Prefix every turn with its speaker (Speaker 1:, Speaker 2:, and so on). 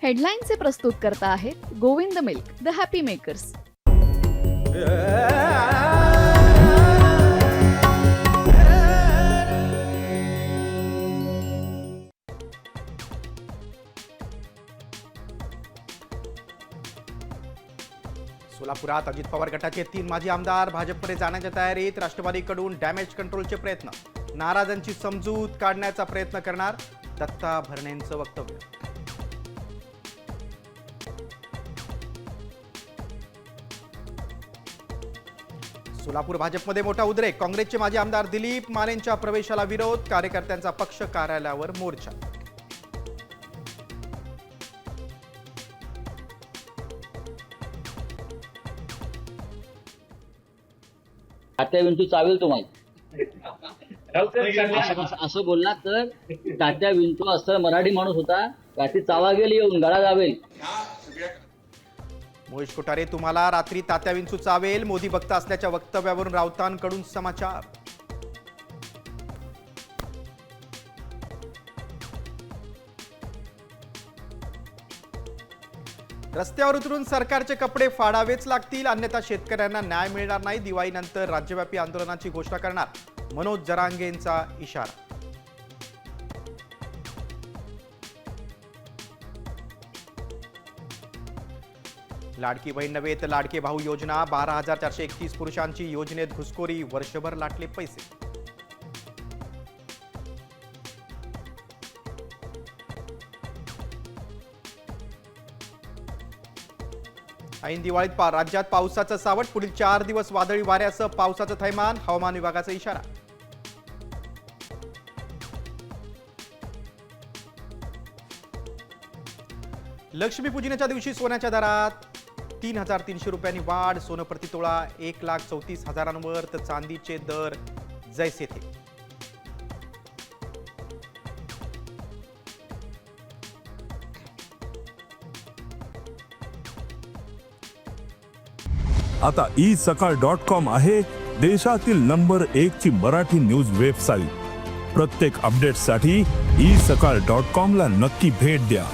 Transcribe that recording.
Speaker 1: हेडलाईनचे प्रस्तुतकर्ता आहेत Govind milk, the happy makers.
Speaker 2: सोलापुरात अजित पवार गटाचे 3 माजी आमदार भाजपमध्ये जाण्याच्या तयारीत. राष्ट्रवादीकडून डॅमेज कंट्रोलचे प्रयत्न, नाराजांची समजूत काढण्याचा प्रयत्न करणार दत्ता भरणेंचं वक्तव्य. सोलापूर भाजपमध्ये मोठा उद्रेक. काँग्रेसचे माजी आमदार दिलीप मानेंच्या प्रवेशाला विरोध. कार्यकर्त्यांचा पक्ष कार्यालयावर मोर्चा.
Speaker 3: तात्या विंचू चावेल तुम्हाला असं बोलला तर तात्या विंचू असं मराठी माणूस होता. रात्री चावा गेली येऊन गळा जावेल.
Speaker 2: मोहिश कोठारे, तुम्हाला रात्री तात्या विंचू चावेल. मोदी भक्त असल्याच्या वक्तव्यावरून राऊतांकडून समाचार. रस्त्यावर उतरून सरकारचे कपडे फाडावेच लागतील, अन्यथा शेतकऱ्यांना न्याय मिळणार नाही. दिवाळीनंतर राज्यव्यापी आंदोलनाची घोषणा करणार मनोज जरांगेंचा इशारा. लाडकी बहीण नव्हे तर लाडके भाऊ योजना. 12,431 पुरुषांची योजनेत घुसखोरी. वर्षभर लाटले पैसे. ऐन दिवाळीत राज्यात पावसाचं सावट. पुढील 4 दिवस वादळी वाऱ्यासह पावसाचं थैमान. हवामान विभागाचा इशारा. लक्ष्मीपूजनाच्या दिवशी सोन्याच्या दरात 3,300 रुपयांनी वाढ. सोनं प्रति तोळा 1,34,000 तर चांदीचे दर जैसे थे.
Speaker 4: आता isakal.com आहे देशातील नंबर 1 ची मराठी न्यूज वेबसाईट. प्रत्येक अपडेटसाठी isakal.com ला नक्की भेट द्या.